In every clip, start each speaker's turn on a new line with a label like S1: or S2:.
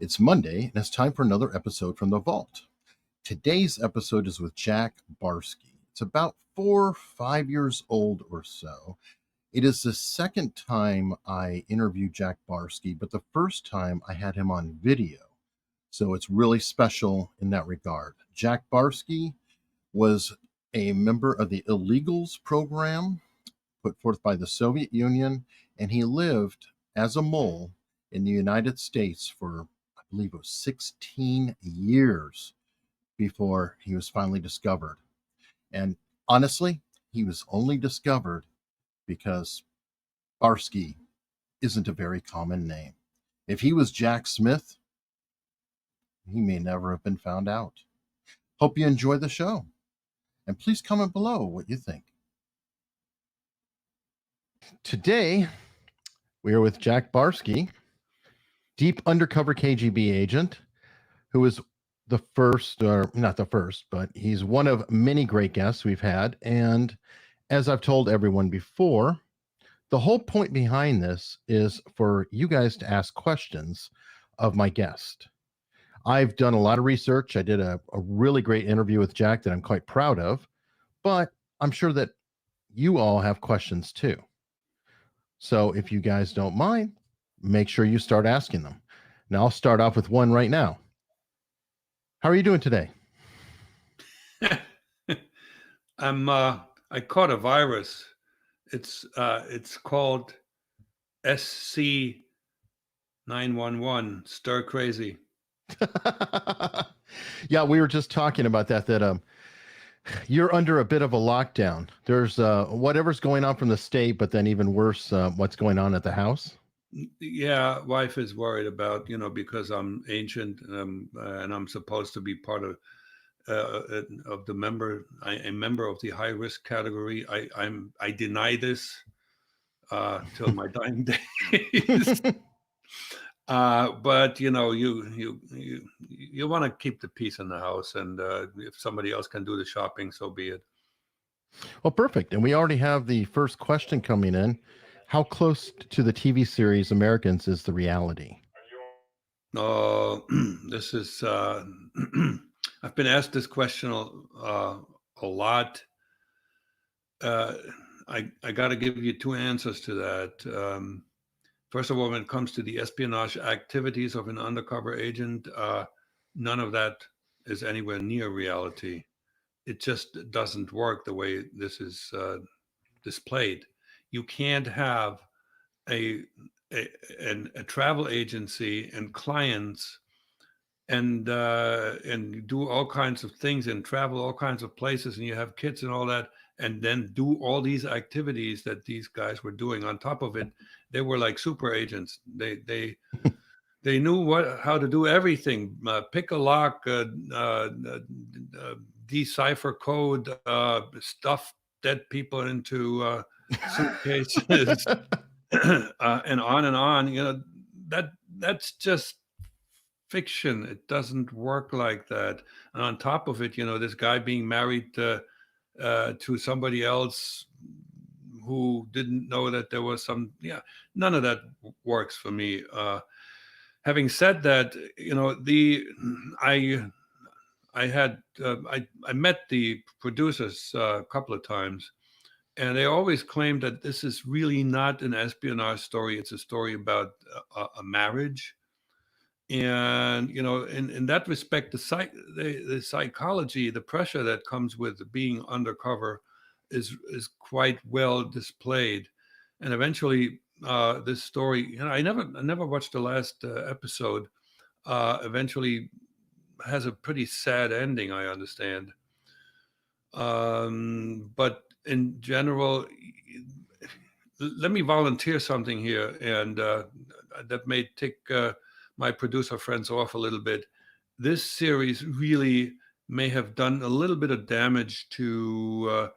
S1: It's Monday, and it's time for another episode from the Vault. Today's episode is with Jack Barsky. It's about 4 or 5 years old or so. It is the second time I interviewed Jack Barsky, but the first time I had him on video. So it's really special in that regard. Jack Barsky was a member of the Illegals program put forth by the Soviet Union, and he lived as a mole in the United States for, I believe it was 16 years before he was finally discovered. And honestly, he was only discovered because Barsky isn't a very common name. If he was Jack Smith, he may never have been found out. Hope you enjoy the show. And please comment below what you think. Today, we are with Jack Barsky, deep undercover KGB agent, who is the first, or not the first, but he's one of many great guests we've had. And as I've told everyone before, the whole point behind this is for you guys to ask questions of my guest. I've done a lot of research. I did a really great interview with Jack that I'm quite proud of, but I'm sure that you all have questions too. So if you guys don't mind, make sure you start asking them. Now I'll start off with one right now. How are you doing today?
S2: I caught a virus. It's called SC911, stir crazy.
S1: Yeah, we were just talking about that you're under a bit of a lockdown. There's whatever's going on from the state, but then even worse, what's going on at the house.
S2: Yeah, wife is worried about, because I'm ancient and I'm supposed to be part of a member of the high risk category. I deny this till my dying days. But you want to keep the peace in the house, and if somebody else can do the shopping, so be it.
S1: Well, perfect. And we already have the first question coming in. How close to the TV series Americans is the reality?
S2: This is I've been asked this question a lot. I got to give you two answers to that. First of all, when it comes to the espionage activities of an undercover agent, none of that is anywhere near reality. It just doesn't work the way this is displayed. You can't have a travel agency and clients and do all kinds of things and travel all kinds of places, and you have kids and all that, and then do all these activities that these guys were doing. On top of it, they were like super agents. They knew how to do everything. Pick a lock, decipher code, stuff dead people into suitcases, and on and on. That's just fiction. It doesn't work like that. And on top of it, this guy being married to somebody else who didn't know that there was none of that works for me. Having said that, I met the producers a couple of times, and they always claimed that this is really not an espionage story. It's a story about a marriage. And, in that respect, the psychology, the pressure that comes with being undercover is quite well displayed. And eventually, this story, I never watched the last episode, eventually has a pretty sad ending, I understand. But in general, let me volunteer something here, and that may take my producer friends off a little bit. This series really may have done a little bit of damage to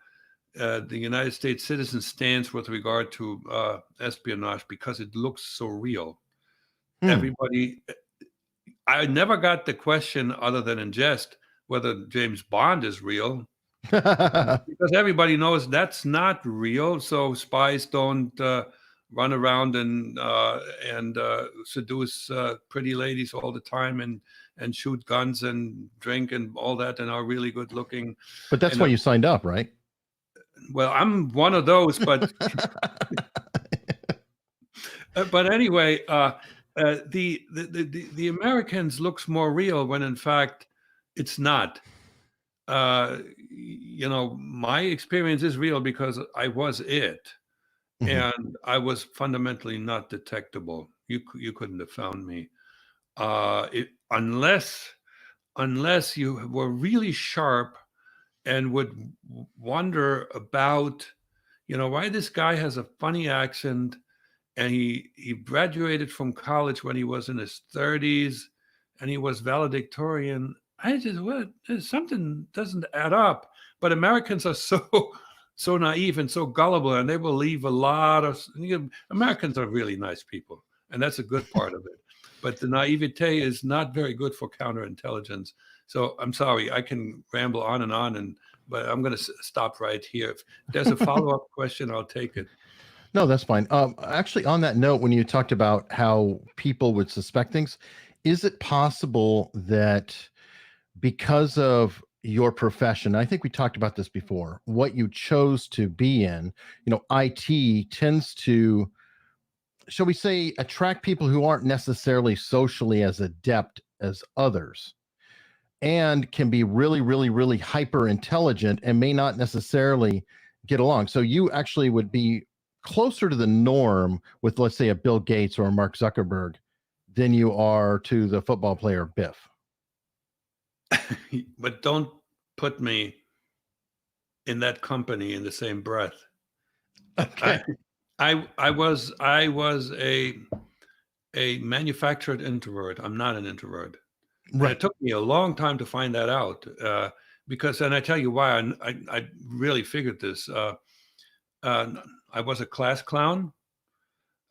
S2: the United States citizen stance with regard to espionage, because it looks so real. Everybody, I never got the question, other than in jest, whether James Bond is real. Because everybody knows that's not real. So spies don't run around and seduce pretty ladies all the time and shoot guns and drink and all that and are really good looking.
S1: But that's why you signed up, right?
S2: Well, I'm one of those, but but anyway, the Americans looks more real when in fact it's not. My experience is real because I was it, and I was fundamentally not detectable. You couldn't have found me unless you were really sharp and would wonder about, why this guy has a funny accent, and he graduated from college when he was in his 30s, and he was valedictorian. I just, something doesn't add up. But Americans are so naive and so gullible, and they will leave a lot of. Americans are really nice people, and that's a good part of it. But the naivete is not very good for counterintelligence. So I'm sorry, I can ramble on and on, but I'm going to stop right here. If there's a follow-up question, I'll take it.
S1: No, that's fine. Actually, on that note, when you talked about how people would suspect things, is it possible that because of your profession, I think we talked about this before, what you chose to be in, IT tends to, shall we say, attract people who aren't necessarily socially as adept as others and can be really, really, really hyper intelligent and may not necessarily get along. So you actually would be closer to the norm with, let's say, a Bill Gates or a Mark Zuckerberg than you are to the football player Biff.
S2: But don't put me in that company in the same breath.
S1: Okay.
S2: I was a manufactured introvert. I'm not an introvert. Right. It took me a long time to find that out because, and I tell you why. I really figured this. I was a class clown.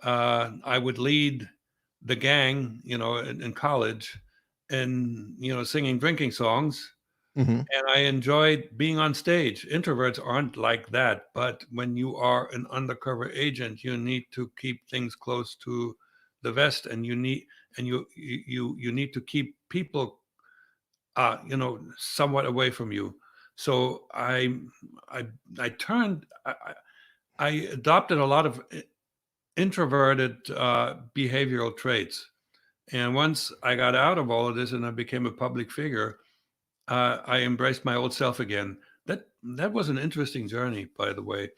S2: I would lead the gang, in college, and singing drinking songs.
S1: Mm-hmm.
S2: And I enjoyed being on stage. Introverts aren't like that, but when you are an undercover agent, you need to keep things close to the vest, and you need to keep people, somewhat away from you. So I adopted a lot of introverted behavioral traits. And once I got out of all of this and I became a public figure, I embraced my old self again. That was an interesting journey, by the way.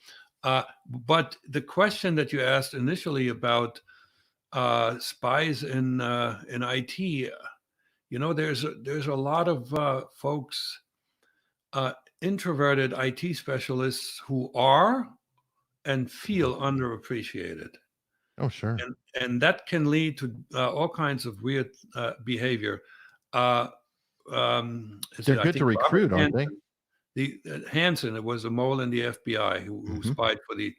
S2: But the question that you asked initially about spies in IT, there's a lot of folks, introverted IT specialists who are and feel underappreciated.
S1: Oh, sure.
S2: And that can lead to all kinds of weird behavior.
S1: They're good to recruit, aren't they?
S2: Hansen, it was a mole in the FBI who spied for the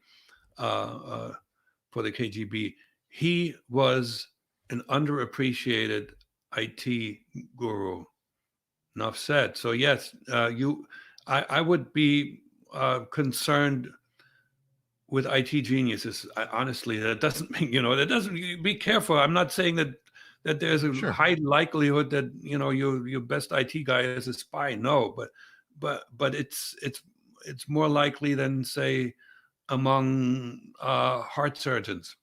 S2: KGB. He was an underappreciated IT guru. Enough said. So yes, I would be concerned with IT geniuses. Honestly, that doesn't mean, be careful. I'm not saying that there's a high likelihood that your best IT guy is a spy. No, but it's more likely than, say, among heart surgeons,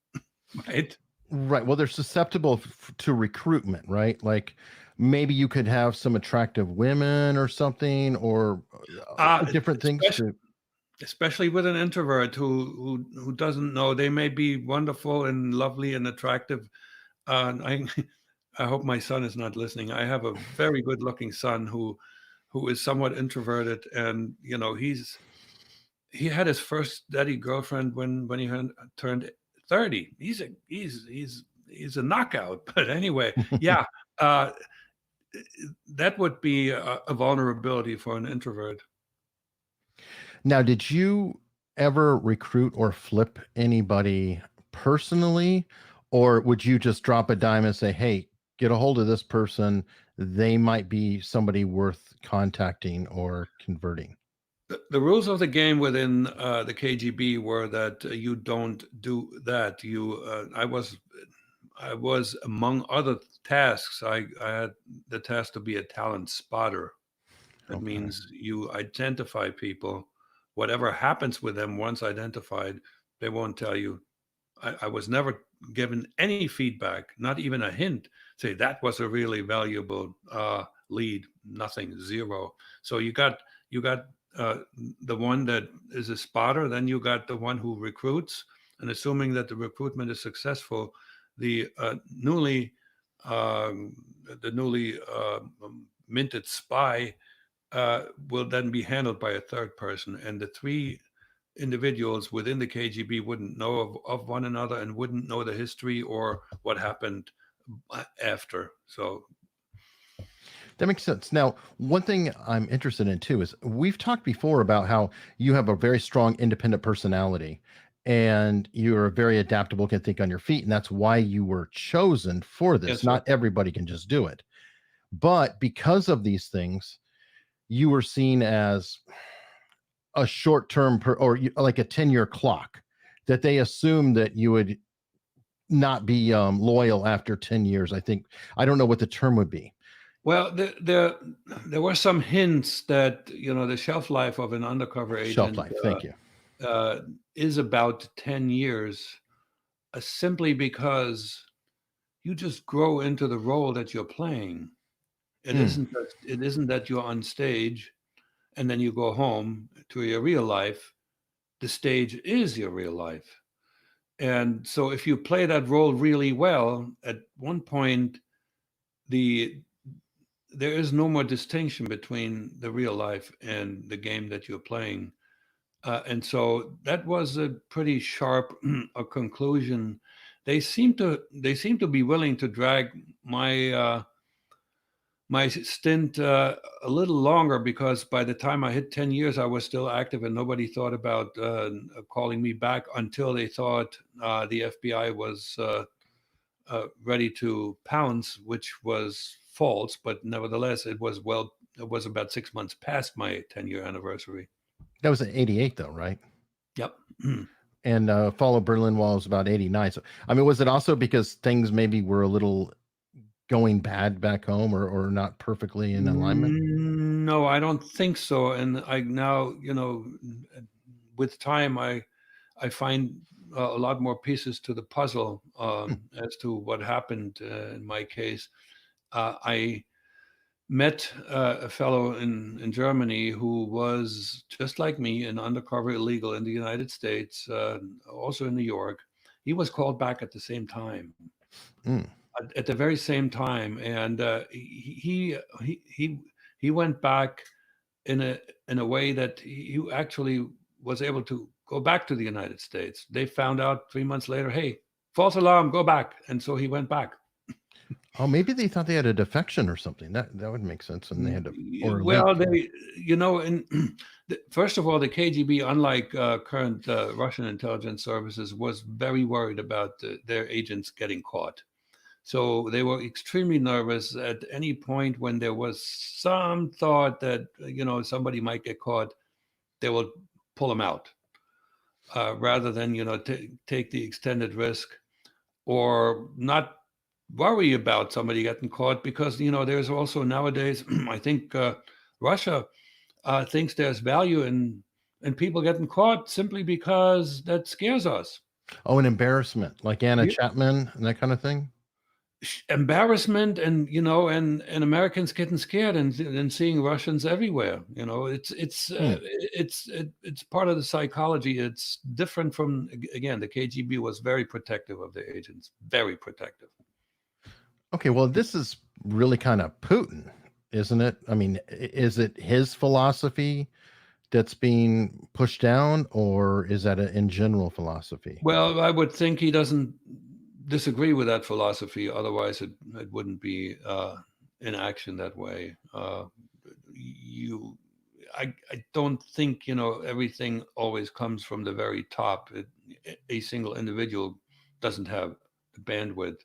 S2: right?
S1: Right. Well, they're susceptible to recruitment, right? Like maybe you could have some attractive women or something, or different things.
S2: Especially with an introvert who doesn't know. They may be wonderful and lovely and attractive. I hope my son is not listening. I have a very good-looking son who is somewhat introverted, and he had his first steady girlfriend when he turned 30. He's a knockout. But anyway, yeah, that would be a vulnerability for an introvert.
S1: Now, did you ever recruit or flip anybody personally, or would you just drop a dime and say, hey, get a hold of this person, they might be somebody worth contacting or converting?
S2: The rules of the game within the KGB were that you don't do that. I was among other tasks. I had the task to be a talent spotter. That
S1: Okay.
S2: means you identify people. Whatever happens with them once identified, they won't tell you. I was never given any feedback, not even a hint. Say that was a really valuable lead. Nothing, zero. So you got the one that is a spotter. Then you got the one who recruits, and assuming that the recruitment is successful, the newly minted spy will then be handled by a third person, and the three individuals within the KGB wouldn't know of one another and wouldn't know the history or what happened after. So,
S1: That makes sense. Now, one thing I'm interested in too is we've talked before about how you have a very strong independent personality and you're very adaptable, can think on your feet. And that's why you were chosen for this.
S2: yes, sir.
S1: Not everybody can just do it. But because of these things, you were seen as a short term like a 10-year clock, that they assumed that you would not be loyal after 10 years. I think, I don't know what the term would be.
S2: Well, there were some hints that the shelf life of an undercover
S1: Shelf
S2: agent
S1: life. Thank you.
S2: is about 10 years, simply because you just grow into the role that you're playing. It
S1: Mm.
S2: isn't it isn't that you're on stage and then you go home to your real life. The stage is your real life. And so if you play that role really well, at one point the there is no more distinction between the real life and the game that you're playing. And so that was a pretty sharp a conclusion. They seem to be willing to drag my stint a little longer, because by the time I hit 10 years, I was still active and nobody thought about calling me back until they thought the FBI was ready to pounce, which was false. But nevertheless, it was about 6 months past my 10-year anniversary.
S1: That was in 88 though, right?
S2: Yep.
S1: And Fall of Berlin Wall was about 89. So, I mean, was it also because things maybe were a little going bad back home, or not perfectly in alignment?
S2: No, I don't think so. And I now, with time, I find a lot more pieces to the puzzle
S1: Hmm.
S2: as to what happened in my case. I met a fellow in Germany who was just like me, an undercover illegal in the United States, also in New York. He was called back at the same time,
S1: Mm.
S2: at the very same time, and he went back in a way that he actually was able to go back to the United States. They found out 3 months later, hey, false alarm, go back, and so he went back.
S1: Oh, maybe they thought they had a defection or something. That would make sense, and they had to, or a
S2: Well,
S1: leak.
S2: they, and first of all, the KGB, unlike current Russian intelligence services, was very worried about their agents getting caught. So they were extremely nervous at any point when there was some thought that somebody might get caught. They will pull them out rather than take the extended risk, or not worry about somebody getting caught, because there's also nowadays I think Russia thinks there's value in people getting caught simply because that scares us.
S1: Oh, an embarrassment, like Anna
S2: Yeah.
S1: Chapman and that kind of thing.
S2: Embarrassment, and and Americans getting scared, and seeing Russians everywhere.
S1: Hmm.
S2: It's part of the psychology. It's different from, again, the KGB was very protective of their agents, very protective.
S1: Okay, well, this is really kind of Putin, isn't it? I mean, is it his philosophy that's being pushed down, or is that a in general philosophy?
S2: Well, I would think he doesn't disagree with that philosophy. Otherwise, it wouldn't be in action that way. You, I don't think everything always comes from the very top. A single individual doesn't have the bandwidth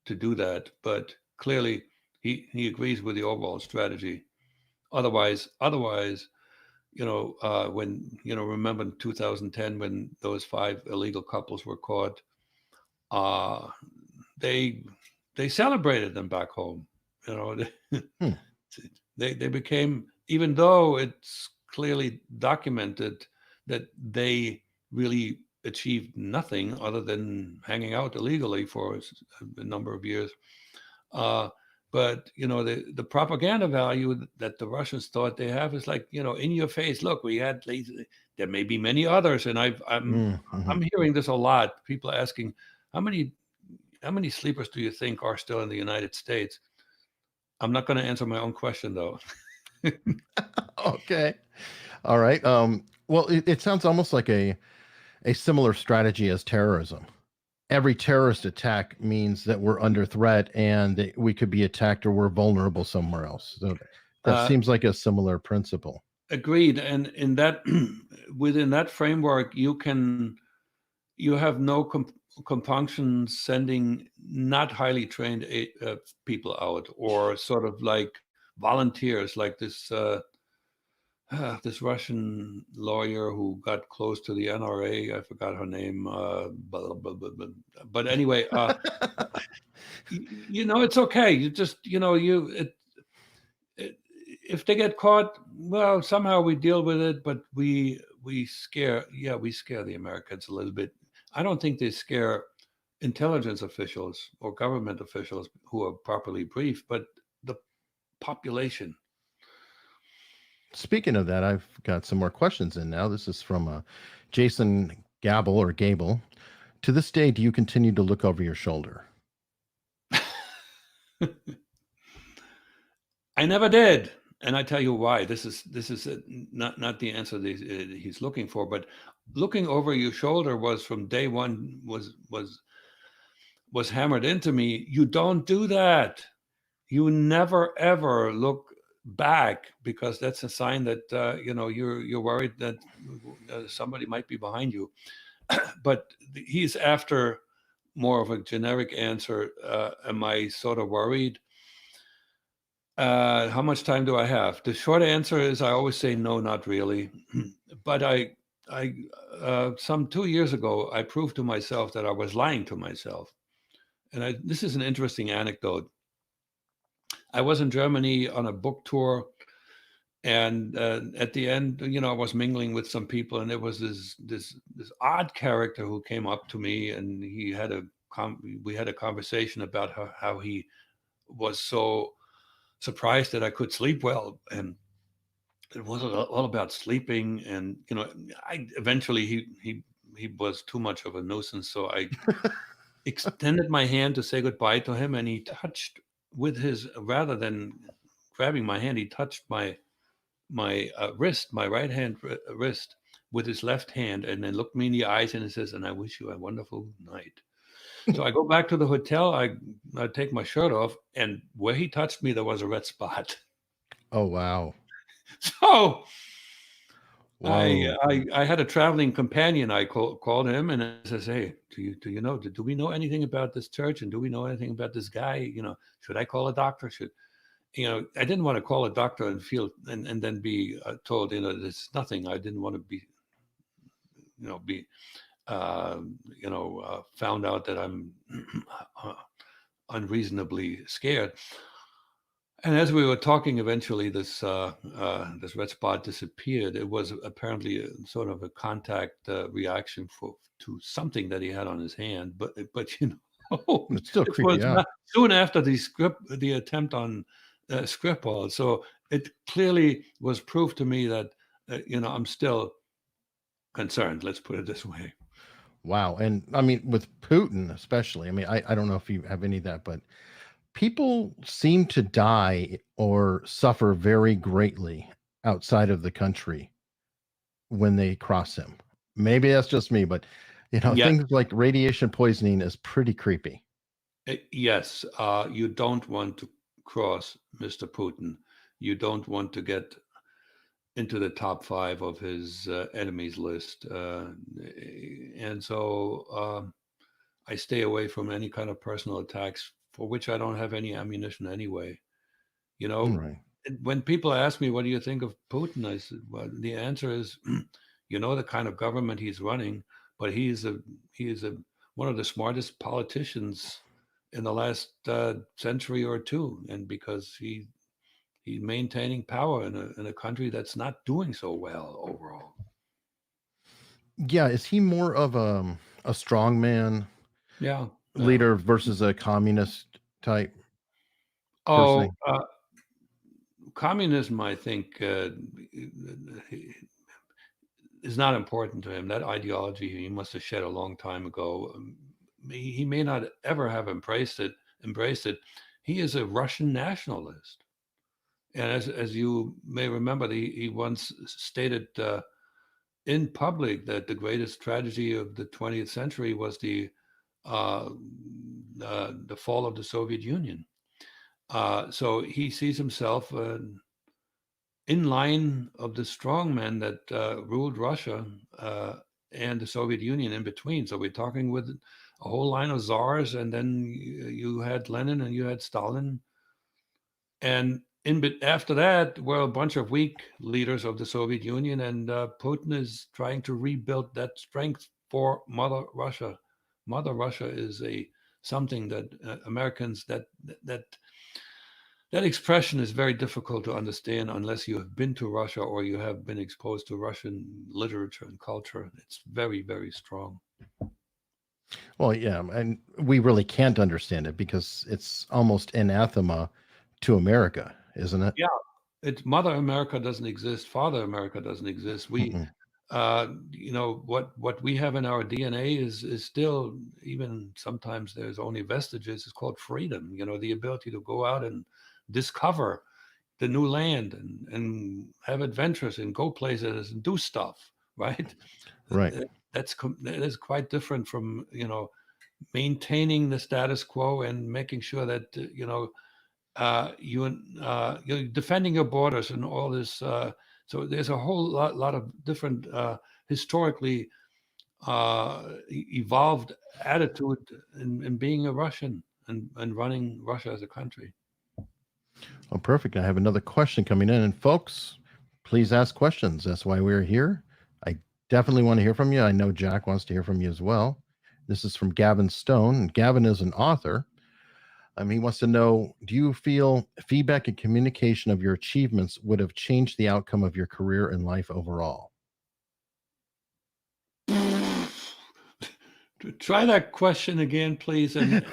S2: to do that, but clearly he agrees with the overall strategy. Otherwise, when, remember in 2010 when those 5 illegal couples were caught, uh, they they celebrated them back home. You know,
S1: Hmm.
S2: they became, even though it's clearly documented that they really achieved nothing other than hanging out illegally for a number of years. Uh, but the propaganda value that the Russians thought they have is like, in your face. Look, we had there may be many others, and
S1: Mm-hmm.
S2: I'm hearing this a lot. People asking how many sleepers do you think are still in the United States? I'm not going to answer my own question though.
S1: Okay. All right. Well, it sounds almost like a similar strategy as terrorism. Every terrorist attack means that we're under threat and that we could be attacked or we're vulnerable somewhere else. So that
S2: Uh,
S1: seems like a similar principle.
S2: Agreed. And in that within that framework, you have no compunction sending not highly trained people out, or sort of like volunteers, like this Russian lawyer who got close to the NRA. I forgot her name. But anyway, it's okay. You just, if they get caught, well, somehow we deal with it. But we scare, we scare the Americans a little bit. I don't think they scare intelligence officials or government officials who are properly briefed, but the population.
S1: Speaking of that, I've got some more questions in now. This is from Jason Gable or Gable. To this day, do you continue to look over your shoulder?
S2: I never did, and I tell you why. This is not the answer that he's looking for, but looking over your shoulder was from day one was hammered into me. You don't do that. You never ever look back, because that's a sign that you're worried that somebody might be behind you. But he's after more of a generic answer. Am I sort of worried? How much time do I have? The short answer is I always say no, not really. But some 2 years ago, I proved to myself that I was lying to myself. And this is an interesting anecdote. I was in Germany on a book tour, and at the end, I was mingling with some people, and there was this odd character who came up to me, and we had a conversation about how he was so surprised that I could sleep well, and it was all about sleeping. And I eventually he was too much of a nuisance, so I extended my hand to say goodbye to him, and he touched with his, rather than grabbing my hand, he touched my wrist, my right hand wrist, with his left hand, and then looked me in the eyes and he says, "And I wish you a wonderful night." So I go back to the hotel. I take my shirt off, and where he touched me, there was a red spot.
S1: Oh, wow.
S2: So
S1: Whoa.
S2: I had a traveling companion. I called him and I says, "Hey, do you know? Do we know anything about this church? And do we know anything about this guy? Should I call a doctor? I didn't want to call a doctor and feel and then be told, there's nothing. I didn't want to be found out that I'm unreasonably scared." And as we were talking, eventually this red spot disappeared. It was apparently sort of a contact reaction to something that he had on his hand. But
S1: It's still
S2: it
S1: creepy
S2: was
S1: out.
S2: not soon after the attempt on Skripal. So it clearly was proof to me that I'm still concerned. Let's put it this way.
S1: Wow. And I mean, with Putin, especially, I mean, I don't know if you have any of that, but people seem to die or suffer very greatly outside of the country when they cross him. Maybe that's just me, but
S2: Yeah.
S1: things like radiation poisoning is pretty creepy.
S2: Yes, you don't want to cross Mr. Putin. You don't want to get into the top 5 of his enemies list. And so I stay away from any kind of personal attacks for which I don't have any ammunition anyway. You know,
S1: Right.
S2: when people ask me, what do you think of Putin? I said, well, the answer is, you know, the kind of government he's running, but he is one of the smartest politicians in the last century or two. And because he's maintaining power in a country that's not doing so well overall.
S1: Yeah, is he more of a strongman
S2: Yeah.
S1: leader versus a communist type
S2: Oh,
S1: person?
S2: communism, I think, is not important to him. That ideology he must have shed a long time ago. He may not ever have embraced it. He is a Russian nationalist, and as you may remember, he once stated in public that the greatest tragedy of the 20th century was uh, the fall of the Soviet Union. So he sees himself in line of the strongmen that ruled Russia and the Soviet Union in between. So we're talking with a whole line of czars, and then you had Lenin and you had Stalin, and after that were a bunch of weak leaders of the Soviet Union, and Putin is trying to rebuild that strength for Mother Russia. Mother Russia is a something that Americans that that expression is very difficult to understand unless you have been to Russia or you have been exposed to Russian literature and culture. It's very, very strong.
S1: Well, yeah, and we really can't understand it because it's almost anathema to America, isn't it?
S2: Yeah, it's Mother America doesn't exist. Father America doesn't exist.
S1: Mm-mm.
S2: You know, what we have in our DNA is still, even sometimes there's only vestiges. It's called freedom. You know, the ability to go out and discover the new land and have adventures and go places and do stuff, right?
S1: Right.
S2: That is quite different from, you know, maintaining the status quo and making sure that you're defending your borders and all this. So there's a whole lot of different historically evolved attitude in being a Russian and running Russia as a country.
S1: Oh, perfect. I have another question coming in. And folks, please ask questions. That's why we're here. I definitely want to hear from you. I know Jack wants to hear from you as well. This is from Gavin Stone. Gavin is an author. He wants to know, do you feel feedback and communication of your achievements would have changed the outcome of your career and life overall?
S2: Try that question again, please, and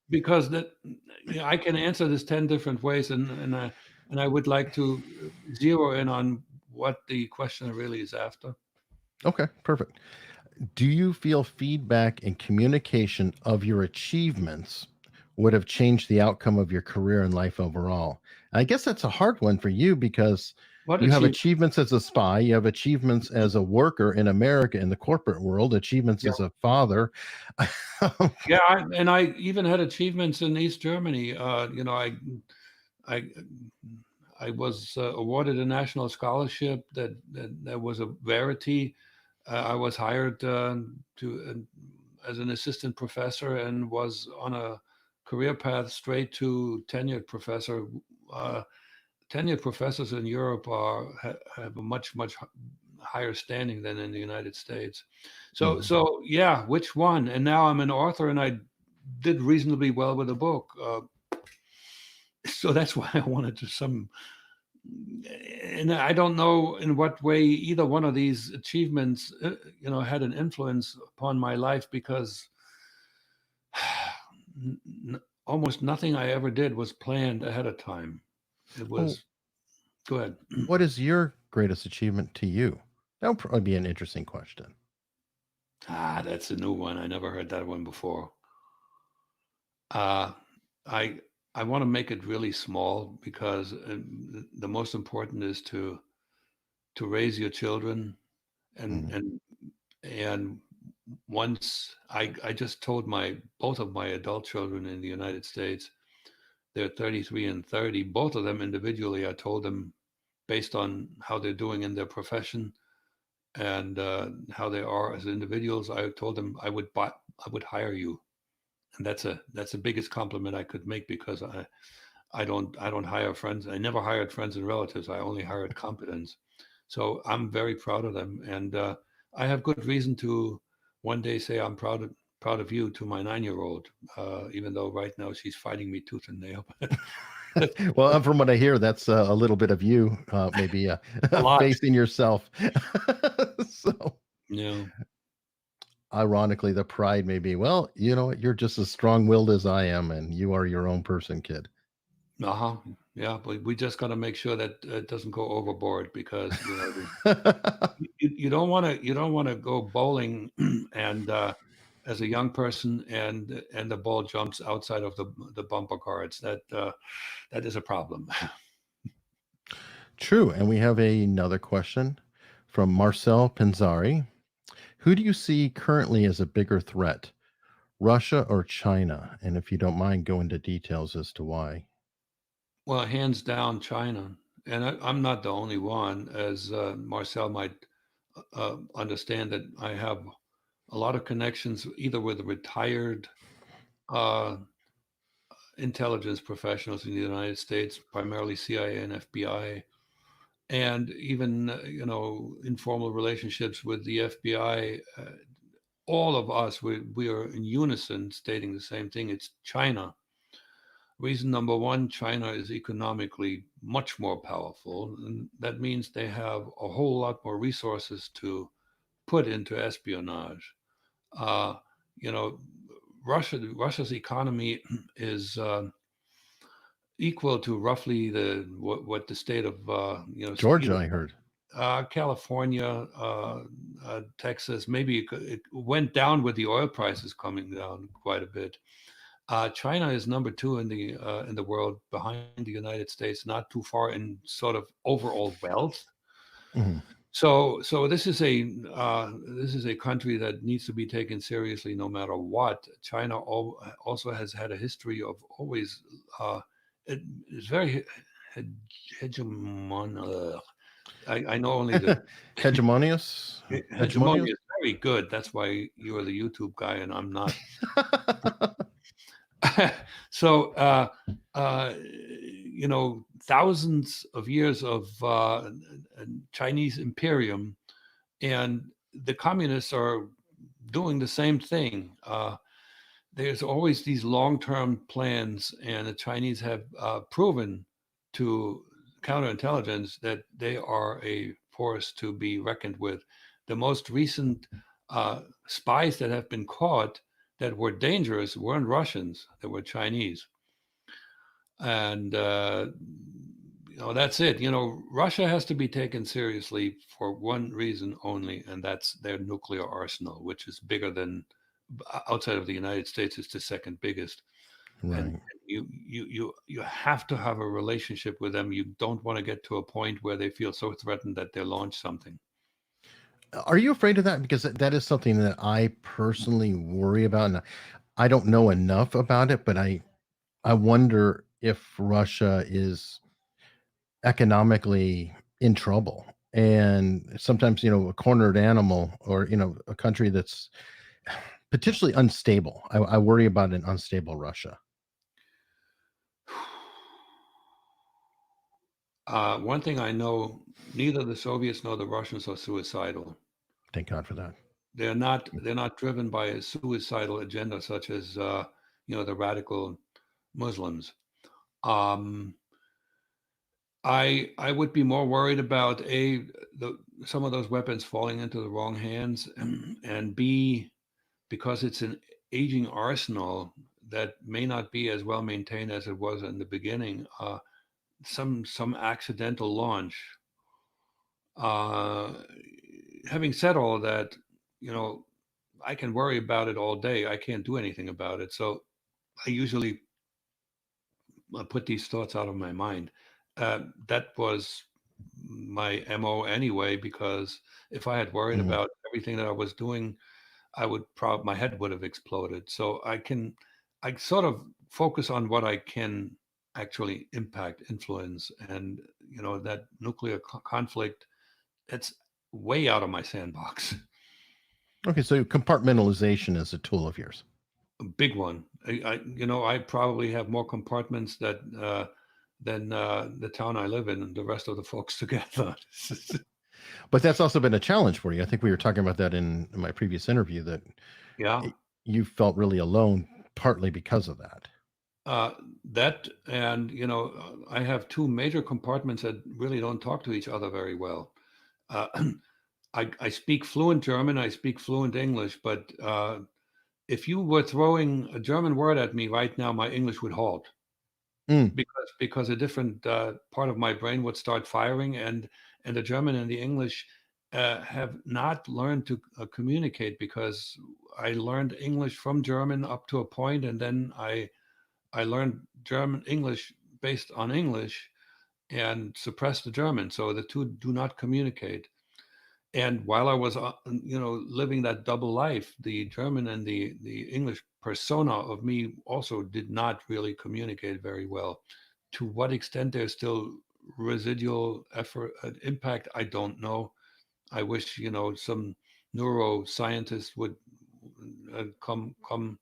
S2: because that, you know, I can answer this 10 different ways, and I would like to zero in on what the question really is after.
S1: Okay, perfect. Do you feel feedback and communication of your achievements would have changed the outcome of your career and life overall? I guess that's a hard one for you because
S2: What
S1: you have
S2: achievement?
S1: achievements as a spy, you have achievements as a worker in America in the corporate world, achievements
S2: Yeah,
S1: as a father.
S2: yeah, and I even had achievements in East Germany. You know, I I was awarded a national scholarship that was a rarity. I was hired as an assistant professor and was on a career path straight to tenured professor. Uh, Tenured professors in Europe have a much higher standing than in the United States. So
S1: Mhm.
S2: so yeah, which one? And now I'm an author, and I did reasonably well with a book. So that's why I wanted to some. And I don't know in what way either one of these achievements, had an influence upon my life because almost nothing I ever did was planned ahead of time. It
S1: Oh,
S2: was go ahead.
S1: what is your greatest achievement to you? That would probably be an interesting question.
S2: That's a new one. I never heard that one before. Uh, I I want to make it really small because the most important is to raise your children and
S1: Mhm.
S2: and and once I just told my both of my adult children in the United States, they're 33 and 30, both of them individually. I told them based on how they're doing in their profession and how they are as individuals. I told them I would hire you, and that's the biggest compliment I could make because I don't hire friends. I never hired friends and relatives. I only hired competence. So I'm very proud of them, and I have good reason to one day say I'm proud of you to my 9-year-old, even though right now she's fighting me tooth and nail.
S1: Well, from what I hear, that's a little bit of you, maybe
S2: A lot.
S1: facing yourself. So,
S2: Yeah.
S1: ironically, the pride may be, well, you know what, you're just as strong-willed as I am, and you are your own person, kid.
S2: Uh-huh. Yeah, but we just got to make sure that it doesn't go overboard because you don't want to go bowling and as a young person and the ball jumps outside of the bumper cards. That is a problem.
S1: True. And we have another question from Marcel Penzari. Who do you see currently as a bigger threat, Russia or China? And if you don't mind, go into details as to why.
S2: Well, hands down, China, and I'm not the only one, as Marcel might understand that I have a lot of connections either with retired uh, intelligence professionals in the United States, primarily CIA and FBI, and even informal relationships with the FBI. All of us, we are in unison stating the same thing. It's China. Reason number one, China is economically much more powerful, and that means they have a whole lot more resources to put into espionage. Uh, you know, Russia's economy is equal to roughly what the state of
S1: Georgia,
S2: either
S1: I heard.
S2: California, Texas. Maybe it went down with the oil prices coming down quite a bit. China is number two in the world, behind the United States, not too far in sort of overall wealth.
S1: Mhm.
S2: So this is a country that needs to be taken seriously no matter what. China also has had a history of always it is very hegemon. I know only the
S1: Hegemonious?
S2: hegemony
S1: Hegemonious?
S2: is very good. That's why you are the YouTube guy and I'm not. So thousands of years of Chinese imperium, and the communists are doing the same thing. There's always these long-term plans, and the Chinese have proven to counterintelligence that they are a force to be reckoned with. The most recent spies that have been caught that were dangerous weren't Russians, they were Chinese. And that's it. Russia has to be taken seriously for one reason only, and that's their nuclear arsenal, which is bigger than outside of the United States. It's the second biggest, and
S1: Right.
S2: you have to have a relationship with them. You don't want to get to a point where they feel so threatened that they launch something.
S1: Are you afraid of that? Because that is something that I personally worry about. And I don't know enough about it, but I wonder if Russia is economically in trouble. And sometimes, a cornered animal or, a country that's potentially unstable. I worry about an unstable Russia.
S2: One thing I know: neither the Soviets nor the Russians are suicidal.
S1: Thank God for that.
S2: They're not driven by a suicidal agenda such as the radical Muslims. Um, I would be more worried about some of those weapons falling into the wrong hands, and B, because it's an aging arsenal that may not be as well maintained as it was in the beginning. Some accidental launch. Uh, Having said all of that, you know, I can worry about it all day. I can't do anything about it. So I usually put these thoughts out of my mind. That was my MO anyway, because if I had worried
S1: Mhm.
S2: about everything that I was doing, my head would have exploded. So I sort of focus on what I can actually impact, influence, and that nuclear conflict, it's way out of my sandbox.
S1: Okay, so compartmentalization is a tool of yours.
S2: A big one. I probably have more compartments that the town I live in and the rest of the folks together.
S1: But that's also been a challenge for you. I think we were talking about that in my previous interview, that
S2: Yeah.
S1: you felt really alone, partly because of that.
S2: That, and I have two major compartments that really don't talk to each other very well. I speak fluent German, I speak fluent English, but if you were throwing a German word at me right now, my English would halt
S1: Mm.
S2: because a different part of my brain would start firing, and the German and the English have not learned to communicate, because I learned English from German up to a point, and then I learned German English based on English and suppressed the German, so the two do not communicate. And while I was, living that double life, the German and the English persona of me also did not really communicate very well. To what extent there's still residual effort impact, I don't know. I wish some neuroscientist would come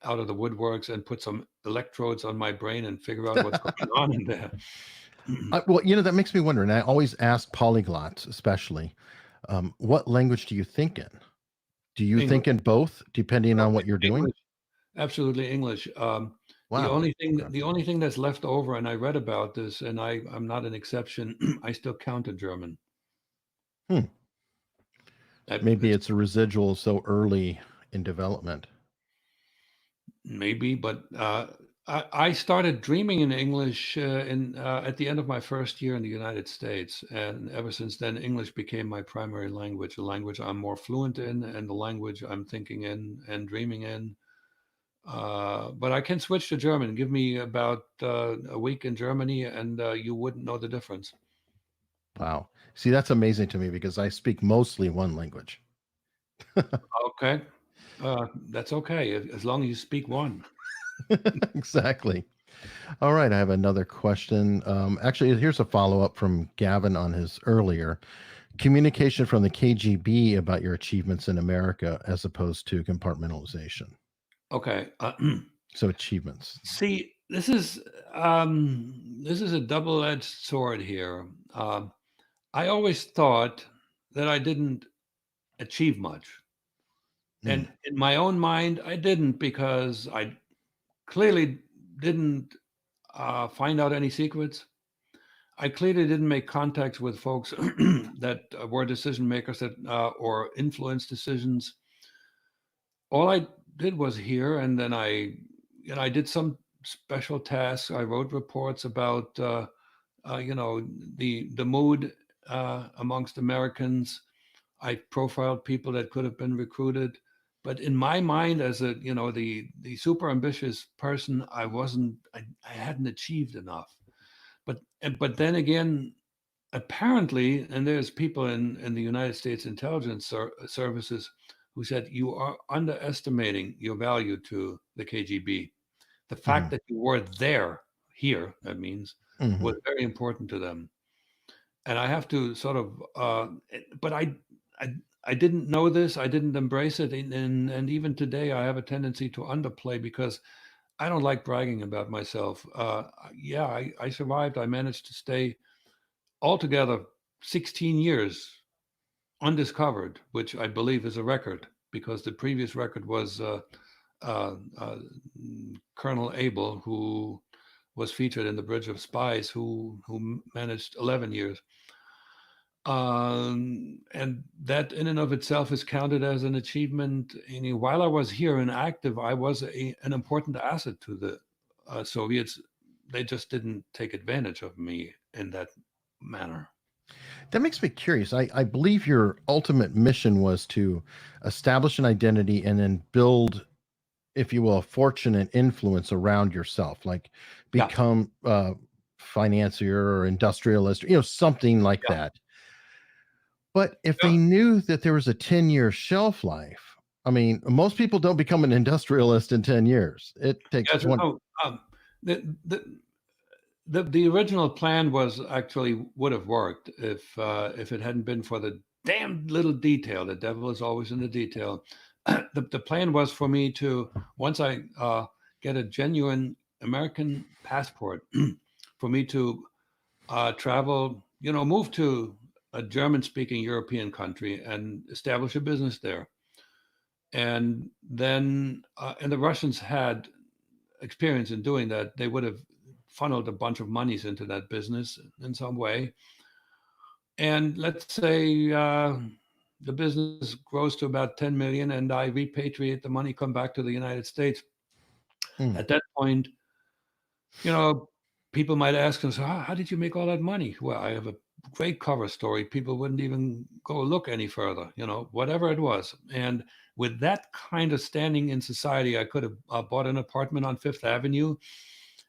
S2: out of the woodworks and put some electrodes on my brain and figure out what's going on in there.
S1: Well, that makes me wonder, and I always ask polyglots, especially, what language do you think in? Do you think in both, depending on what you're doing?
S2: English, absolutely English. The
S1: Wow.
S2: only thing
S1: Okay.
S2: the only thing that's left over, and I read about this, and I'm not an exception. I still counted German.
S1: Hmm. Maybe
S2: It's
S1: it's a residual so early in development.
S2: maybe, but I started dreaming in English at the end of my first year in the United States, and ever since then, English became my primary language, the language I'm more fluent in, and the language I'm thinking in and dreaming in. But I can switch to German. Give me about a week in Germany, and you wouldn't know the difference.
S1: Wow. See, that's amazing to me because I speak mostly one language.
S2: Okay, that's okay as long as you speak one.
S1: Exactly. All right. I have another question. Actually, here's a follow up from Gavin on his earlier communication from the KGB about your achievements in America as opposed to compartmentalization.
S2: Okay.
S1: So, achievements.
S2: See, this is a double-edged sword here. I always thought that I didn't achieve much,
S1: Mm.
S2: and in my own mind, I didn't, because I clearly didn't find out any secrets. I clearly didn't make contacts with folks that were decision makers that or influenced decisions. All I did was hear, and then I did some special tasks. I wrote reports about the mood amongst Americans. I profiled people that could have been recruited, but in my mind, as the super ambitious person, I hadn't achieved enough. But then again, apparently, and there's people in the United States intelligence services who said you are underestimating your value to the KGB. The fact
S1: Mhm.
S2: that you were there, here, that means,
S1: Mhm.
S2: was very important to them. And I have to sort of, but I, I didn't know this. I didn't embrace it, and even today, I have a tendency to underplay because I don't like bragging about myself. Yeah, I survived. I managed to stay altogether 16 years undiscovered, which I believe is a record, because the previous record was uh, uh, Colonel Abel, who was featured in The Bridge of Spies, who managed 11 years. And that in and of itself is counted as an achievement. And while I was here and active, I was an important asset to the Soviets. They just didn't take advantage of me in that manner.
S1: That makes me curious. I believe your ultimate mission was to establish an identity and then build, if you will, a fortune and influence around yourself, like
S2: Yeah,
S1: become a financier or industrialist, something like
S2: yeah.
S1: that. But if
S2: Yeah.
S1: they knew that there was a 10-year shelf life, I mean, most people don't become an industrialist in 10 years. It takes
S2: Yes,
S1: 20.
S2: no, the, the the original plan was actually would have worked if it hadn't been for the damn little detail. The devil is always in the detail. The plan was for me to, once I get a genuine American passport for me to travel, move to a German-speaking European country and establish a business there. And then, and the Russians had experience in doing that. They would have funneled a bunch of monies into that business in some way. And let's say the business grows to about 10 million and I repatriate the money, come back to the United States. At that point, people might ask us, how did you make all that money? Well, I have a great cover story. People wouldn't even go look any further, whatever it was. And with that kind of standing in society, I could have bought an apartment on Fifth Avenue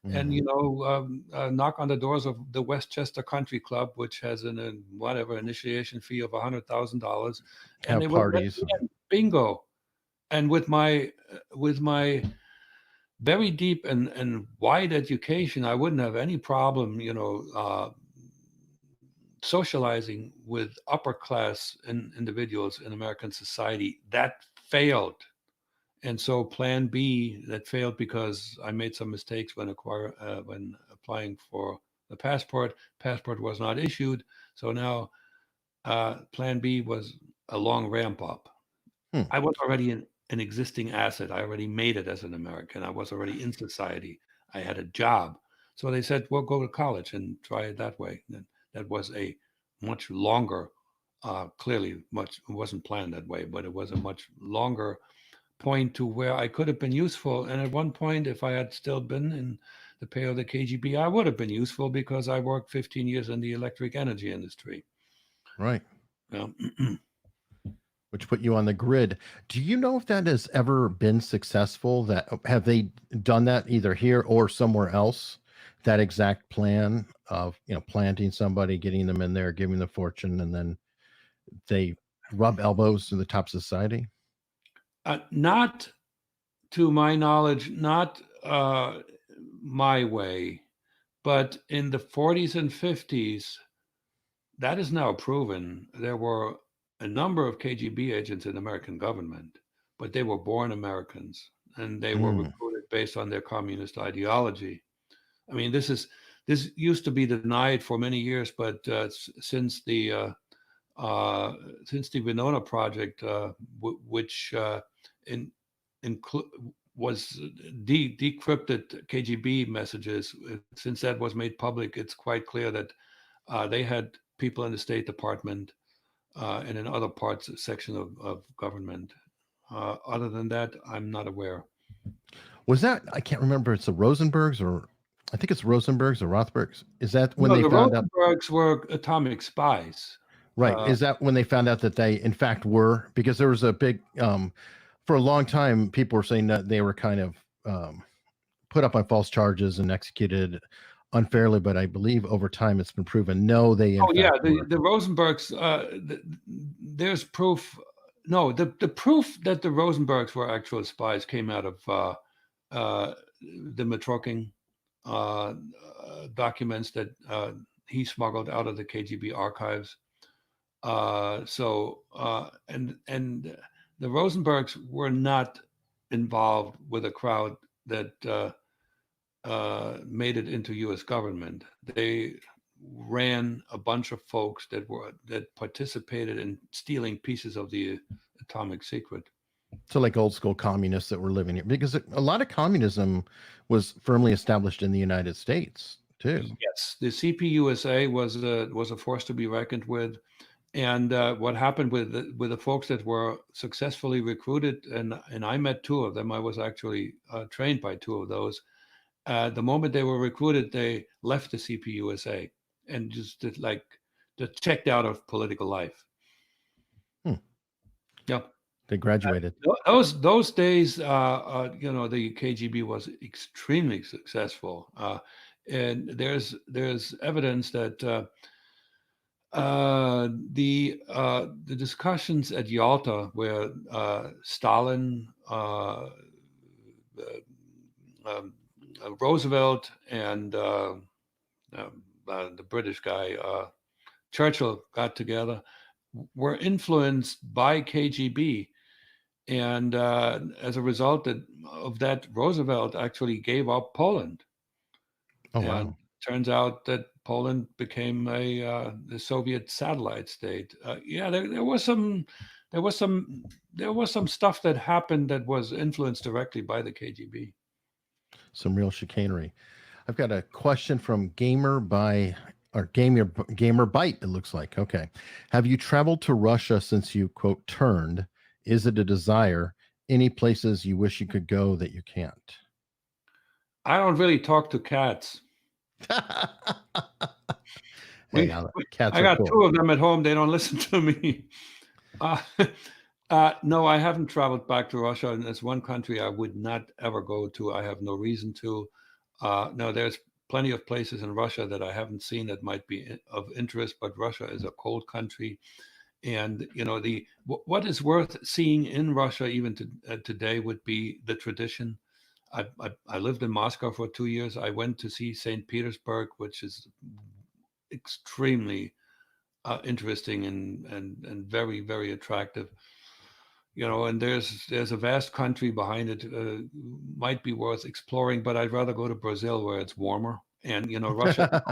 S2: and, knock on the doors of the Westchester Country Club, which has an initiation fee of $100,000. And they would let me in. Bingo. And with my very deep and wide education, I wouldn't have any problem, socializing with upper class individuals in American society. That failed. And so Plan B that failed because I made some mistakes when applying for the passport. Passport was not issued. So now Plan B was a long ramp up. I was already an existing asset. I already made it as an American. I was already in society. I had a job. So they said, well, go to college and try it that way. And that was a much longer, it wasn't planned that way, but it was a much longer point to where I could have been useful. And at one point, if I had still been in the pay of the KGB, I would have been useful because I worked 15 years in the electric energy industry.
S1: Right.
S2: Yeah.
S1: Which put you on the grid. Do you know if that has ever been successful? Have they done that either here or somewhere else? That exact plan of planting somebody, getting them in there, giving them the fortune, and then they rub elbows to the top of society?
S2: Not to my knowledge, not my way, but in the 40s and 50s, that is now proven. There were a number of KGB agents in the American government, but they were born Americans and they were recruited based on their communist ideology. I mean, this used to be denied for many years, but since the Venona project, which was decrypted KGB messages, since that was made public, it's quite clear that they had people in the State Department and in other section of government. Other than that, I'm not aware.
S1: Was that, I can't remember, it's the Rosenbergs, or I think it's Rosenbergs or Rothbergs. Is that when
S2: No,
S1: they found out?
S2: The Rosenbergs were atomic spies.
S1: Right. Is that when they found out that they, in fact, were? Because there was a big, for a long time, people were saying that they were kind of put up on false charges and executed unfairly. But I believe over time it's been proven, no, they.
S2: The Rosenbergs. There's proof. No, the proof that the Rosenbergs were actual spies came out of the Metroking documents that he smuggled out of the KGB archives. And the Rosenbergs were not involved with a crowd that made it into U.S. government. They ran a bunch of folks that participated in stealing pieces of the atomic secret.
S1: So like old school communists that were living here, because a lot of communism was firmly established in the United States too.
S2: Yes, the CPUSA was a force to be reckoned with. And what happened with the folks that were successfully recruited, and I met two of them. I was actually trained by two of those. The moment they were recruited, they left the CPUSA and just checked out of political life. Yeah,
S1: they graduated.
S2: Those days, the KGB was extremely successful, and there's evidence that. The discussions at Yalta, where Stalin, Roosevelt, and the British guy Churchill got together, were influenced by KGB, and as a result of that, Roosevelt actually gave up Poland.
S1: Oh, wow.
S2: turns out that Poland became the Soviet satellite state. Yeah, there was some stuff that happened that was influenced directly by the KGB.
S1: Some real chicanery. I've got a question from Gamer Bite. It looks like. Okay, have you traveled to Russia since you quote turned? Is it a desire? Any places you wish you could go that you can't?
S2: I don't really talk to cats.
S1: Hey, cats
S2: I
S1: are
S2: got
S1: cool.
S2: 2 of them at home. They don't listen to me. No, I haven't traveled back to Russia, and there's one country I would not ever go to. I have no reason to. No, there's plenty of places in Russia that I haven't seen that might be of interest, but Russia is a cold country. And what is worth seeing in Russia even today would be the tradition. I lived in Moscow for 2 years. I went to see St. Petersburg, which is extremely interesting and very, very attractive. And there's a vast country behind it. Might be worth exploring, but I'd rather go to Brazil where it's warmer. And Russia,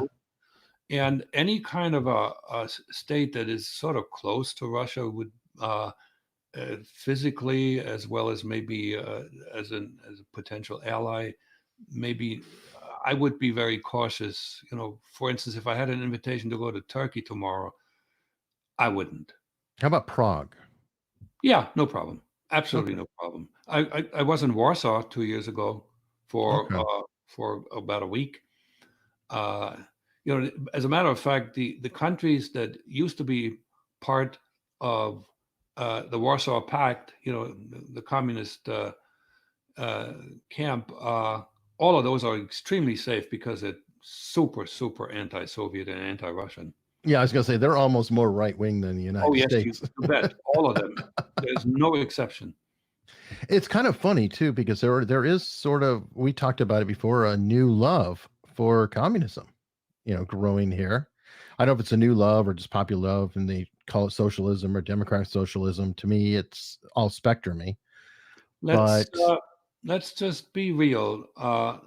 S2: and any kind of a state that is sort of close to Russia would physically, as well as maybe as a potential ally, maybe I would be very cautious. For instance, if I had an invitation to go to Turkey tomorrow, I wouldn't.
S1: How about Prague?
S2: Yeah, no problem. Absolutely no problem. I was in Warsaw 2 years ago for about a week. As a matter of fact, the countries that used to be part of the Warsaw Pact, the communist camp, all of those are extremely safe because it's super, super anti-Soviet and anti-Russian.
S1: Yeah, I was going to say they're almost more right wing than the United States.
S2: You bet. All of them. There's no exception.
S1: It's kind of funny too because there is sort of, we talked about it before, a new love for communism, growing here. I don't know if it's a new love or just popular love, and they call it socialism or democratic socialism. To me, it's all spectrumy.
S2: Let's just be real.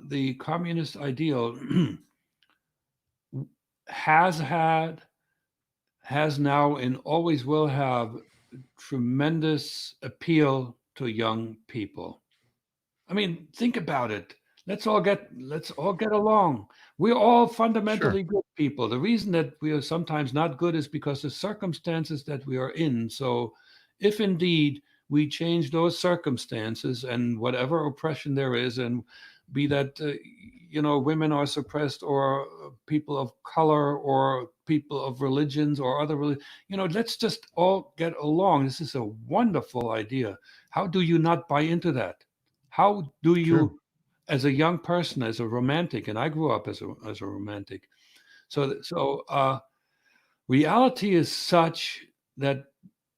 S2: The communist ideal has now, and always will have tremendous appeal to young people. I mean, think about it. Let's all get along. We're all fundamentally good people. The reason that we are sometimes not good is because the circumstances that we are in. So if indeed we change those circumstances and whatever oppression there is, and be that women are suppressed, or people of color, or people of religions, or other religions, let's just all get along. This is a wonderful idea. How do you not buy into that? How do you, as a young person, as a romantic, and I grew up as a romantic, so reality is such that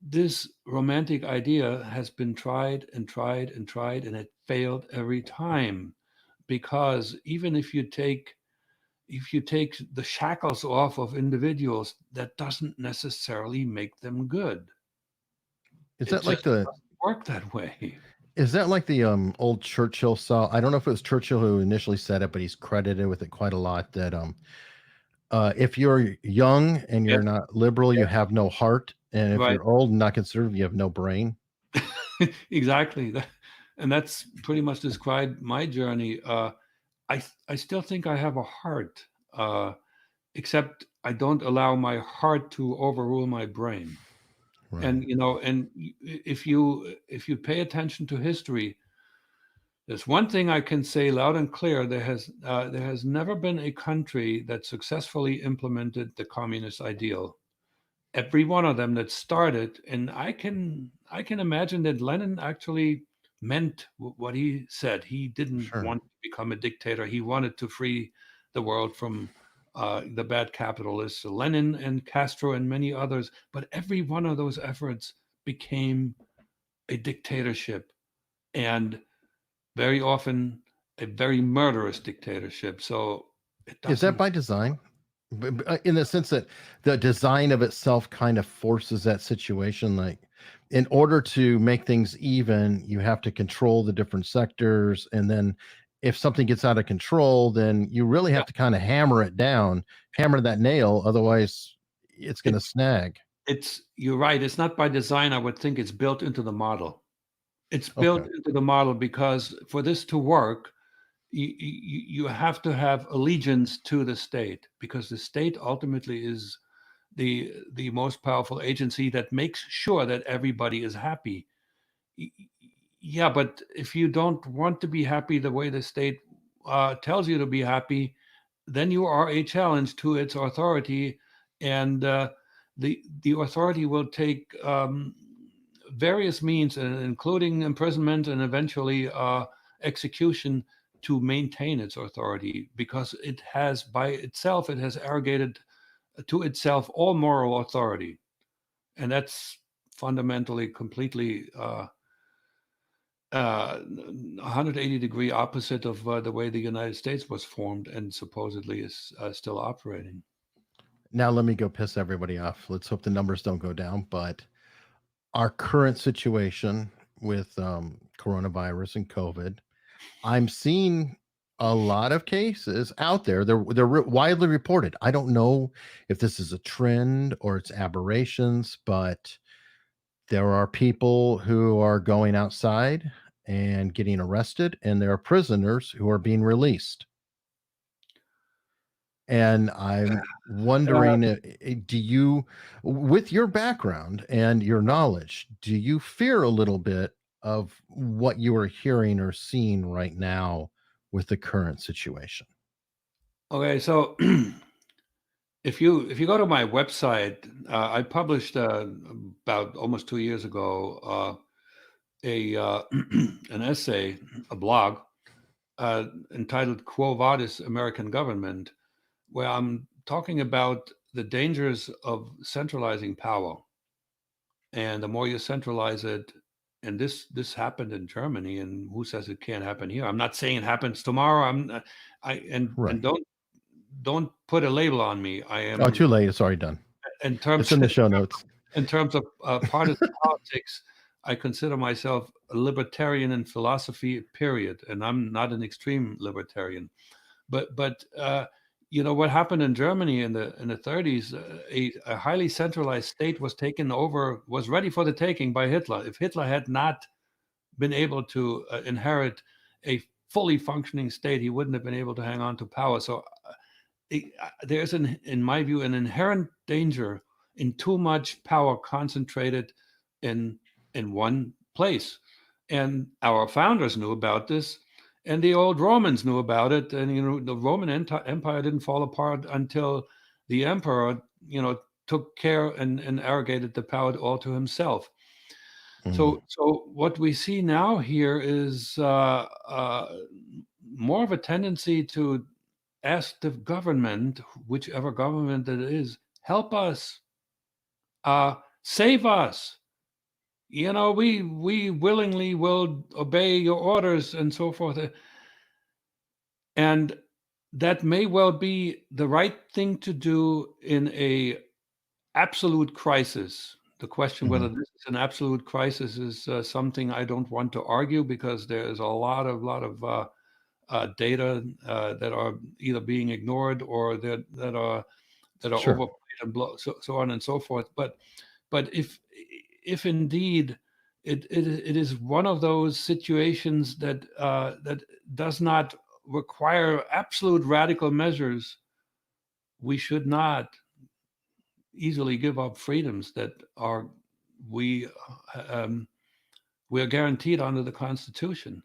S2: this romantic idea has been tried and tried and tried, and it failed every time. Because even if you take the shackles off of individuals, that doesn't necessarily make them good.
S1: Is that like the
S2: work that way?
S1: Is that like the old Churchill saw? I don't know if it was Churchill who initially said it, but he's credited with it quite a lot. That if you're young and you're not liberal, you have no heart, and if you're old and not conservative, you have no brain.
S2: Exactly. And that's pretty much described my journey. I still think I have a heart, except I don't allow my heart to overrule my brain. Right. And and if you pay attention to history, there's one thing I can say loud and clear: there has never been a country that successfully implemented the communist ideal. Every one of them that started, and I can imagine that Lenin actually meant what he said. He didn't want to become a dictator. He wanted to free the world from the bad capitalists, Lenin and Castro and many others. But every one of those efforts became a dictatorship, and very often a very murderous dictatorship. So
S1: is that by design? In the sense that the design of itself kind of forces that situation, like in order to make things even, you have to control the different sectors, and then if something gets out of control, then you really have to kind of hammer it down, hammer that nail. Otherwise, it's going to snag.
S2: You're right. It's not by design. I would think it's built into the model. It's built
S1: Okay.
S2: into the model because for this to work, you have to have allegiance to the state, because the state ultimately is the most powerful agency that makes sure that everybody is happy. Yeah, but if you don't want to be happy the way the state tells you to be happy, then you are a challenge to its authority, and the authority will take various means, including imprisonment and eventually execution, to maintain its authority, because it has by itself, it has arrogated to itself all moral authority, and that's fundamentally completely 180-degree opposite of the way the United States was formed and supposedly is still operating.
S1: Now let me go piss everybody off. Let's hope the numbers don't go down. But our current situation with coronavirus and COVID, I'm seeing a lot of cases out there. They're widely reported. I don't know if this is a trend or it's aberrations, but there are people who are going outside and getting arrested, and there are prisoners who are being released. And I'm wondering, do you, with your background and your knowledge, do you fear a little bit of what you are hearing or seeing right now with the current situation?
S2: Okay, so if you go to my website, I published about almost 2 years ago an essay, a blog entitled "Quo Vadis American Government," where I'm talking about the dangers of centralizing power. And the more you centralize it, and this happened in Germany, and who says it can't happen here? I'm not saying it happens tomorrow. And
S1: Right.
S2: don't put a label on me. I
S1: Oh,
S2: am
S1: too late. It's already done.
S2: in
S1: It's
S2: terms
S1: in the show notes.
S2: in terms of partisan politics. I consider myself a libertarian in philosophy, period, and I'm not an extreme libertarian. But you know what happened in Germany in the 30s? A highly centralized state was taken over, was ready for the taking by Hitler. If Hitler had not been able to inherit a fully functioning state, he wouldn't have been able to hang on to power. So there's, in my view, an inherent danger in too much power concentrated in one place. And our founders knew about this, and the old Romans knew about it. And the Roman Empire didn't fall apart until the emperor, took care and arrogated the power all to himself.
S1: Mm.
S2: So what we see now here is more of a tendency to ask the government, whichever government it is, help us, save us. We willingly will obey your orders and so forth. And that may well be the right thing to do in a absolute crisis. The question whether
S1: Mhm.
S2: this is an absolute crisis is something I don't want to argue, because there is a lot of data that are either being ignored or that are
S1: Sure.
S2: overplayed and so on and so forth. But if indeed it is one of those situations that does not require absolute radical measures, we should not easily give up freedoms that we we are guaranteed under the Constitution.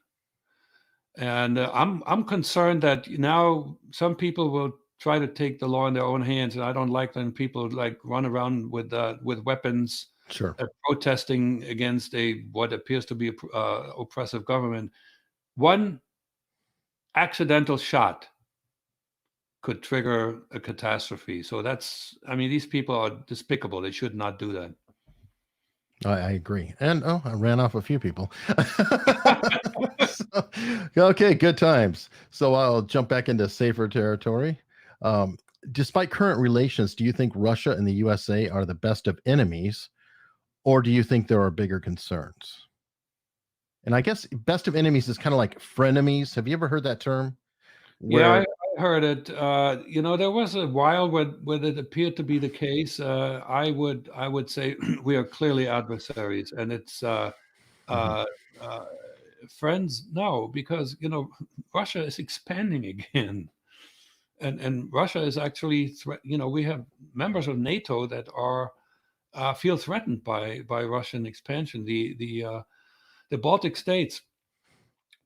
S2: And I'm concerned that now some people will try to take the law in their own hands, and I don't like when people like run around with weapons,
S1: Sure.
S2: protesting against what appears to be a oppressive government. One accidental shot could trigger a catastrophe. So these people are despicable. They should not do that.
S1: I agree. And I ran off a few people. So, okay, good times. So I'll jump back into safer territory. Um, Despite current relations, do you think Russia and the USA are the best of enemies, or do you think there are bigger concerns? And I guess best of enemies is kind of like frenemies. Have you ever heard that term?
S2: Yeah,
S1: Where
S2: I heard it. There was a while where it appeared to be the case. I would say we are clearly adversaries, and it's
S1: Mhm.
S2: uh, uh, friends. No, because Russia is expanding again, and Russia is actually we have members of NATO that are feel threatened by Russian expansion. The Baltic states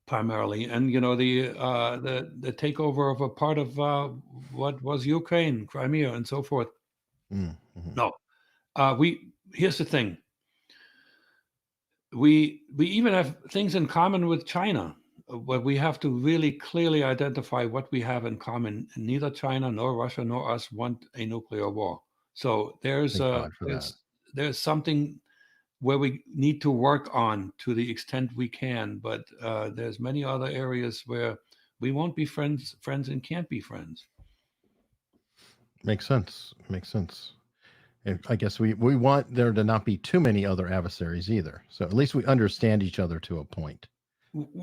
S2: primarily, and the takeover of a part of what was Ukraine, Crimea, and so forth.
S1: Mhm.
S2: No, we here's the thing. We even have things in common with China, but we have to really clearly identify what we have in common. Neither China nor Russia nor us want a nuclear war. So there's
S1: Thank God for that.
S2: there's something where we need to work on to the extent we can, but there's many other areas where we won't be friends and can't be friends.
S1: Makes sense. Makes sense. And I guess we want there to not be too many other adversaries either. So at least we understand each other to a point.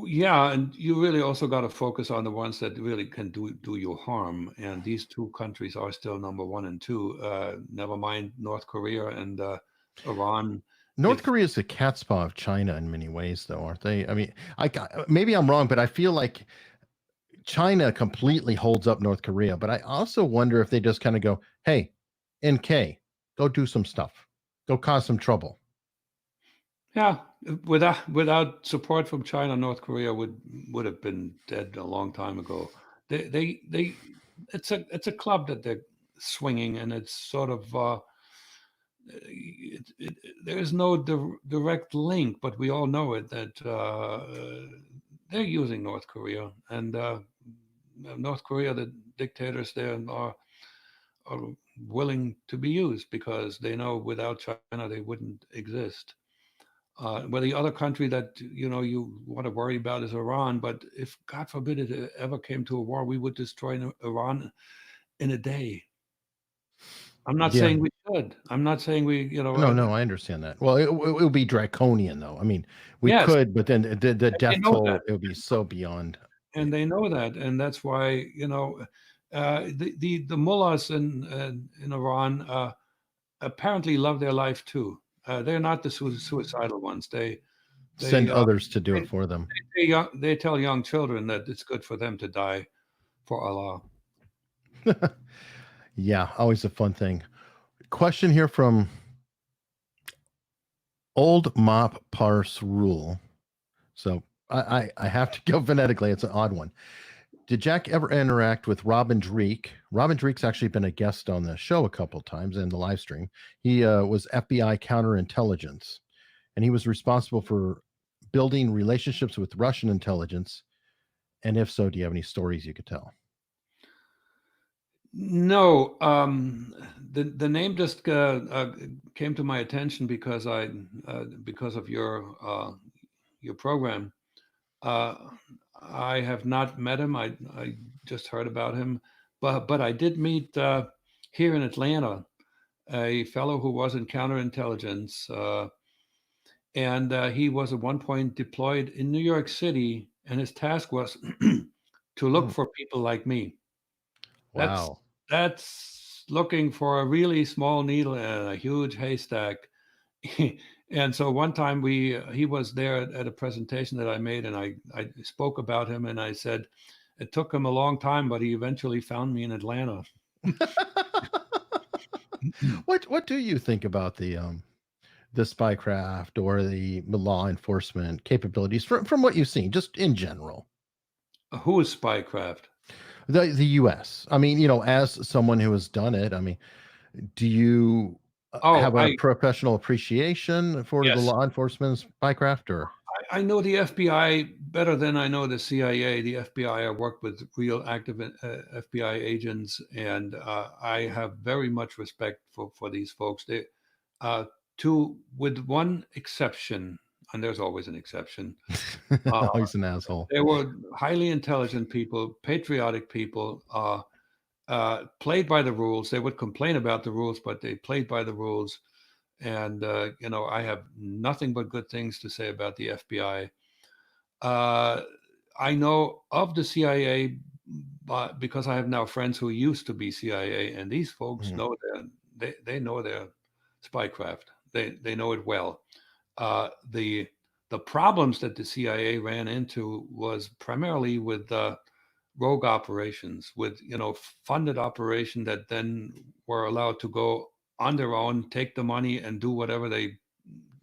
S2: Yeah, and you really also got to focus on the ones that really can do you harm. And these two countries are still number one and two. Never mind North Korea and Iran.
S1: North
S2: If
S1: Korea is the cat's paw of China in many ways, though, aren't they? I mean, maybe I'm wrong, but I feel like China completely holds up North Korea. But I also wonder if they just kind of go, "Hey, NK, go do some stuff, go cause some trouble."
S2: Yeah, without support from China, North Korea would have been dead a long time ago. They it's a club that they're swinging, and it's sort of there is no direct link, but we all know it that they're using North Korea, and North Korea, the dictators there are willing to be used because they know without China they wouldn't exist. Well, the other country that you want to worry about is Iran. But if God forbid it ever came to a war, we would destroy Iran in a day. I'm not
S1: Yeah.
S2: saying we should. I'm not saying we,
S1: No, no, I understand that. Well, it would be draconian, though. I mean, we
S2: yes,
S1: could, but then the
S2: and they
S1: death
S2: know that,
S1: toll, it would be so beyond.
S2: and they know that, and that's why the mullahs in Iran apparently love their life too. They're not the suicidal ones. They
S1: Send others to do it for them.
S2: they tell young children that it's good for them to die for Allah.
S1: Yeah, always a fun thing. Question here from Old Mop Parse Rule. So I have to go phonetically. It's an odd one. Did Jack ever interact with Robin Dreek? Robin Dreek's actually been a guest on the show a couple times in the live stream. He was FBI counterintelligence, and he was responsible for building relationships with Russian intelligence. And if so, do you have any stories you could tell?
S2: No, the name just came to my attention because because of your program. Uh, I have not met him. I just heard about him, but I did meet here in Atlanta a fellow who was in counterintelligence, and he was at one point deployed in New York City, and his task was to look
S1: Hmm.
S2: for people like me. That's
S1: Wow.
S2: that's looking for a really small needle in a huge haystack. And so one time he was there at a presentation that I made, and I spoke about him, and I said it took him a long time, but he eventually found me in Atlanta.
S1: What do you think about the spycraft or the law enforcement capabilities from what you've seen, just in general?
S2: Who is Spycraft?
S1: The U.S. I mean, as someone who has done it, I mean, do you
S2: Oh,
S1: have a professional appreciation for the
S2: yes.
S1: law enforcement spycraft, or?
S2: I know the FBI better than I know the CIA. The FBI, I worked with real active FBI agents, and I have very much respect for these folks. They, with one exception, and there's always an exception. Uh,
S1: Oh, he's an asshole.
S2: they were highly intelligent people, patriotic people, played by the rules. They would complain about the rules, but they played by the rules. And I have nothing but good things to say about the FBI. Uh, I know of the CIA, but because I have now friends who used to be CIA, and these folks
S1: Mhm.
S2: know they know their spycraft. They know it well. The problems that the CIA ran into was primarily with rogue operations, with funded operation that then were allowed to go on their own, take the money, and do whatever they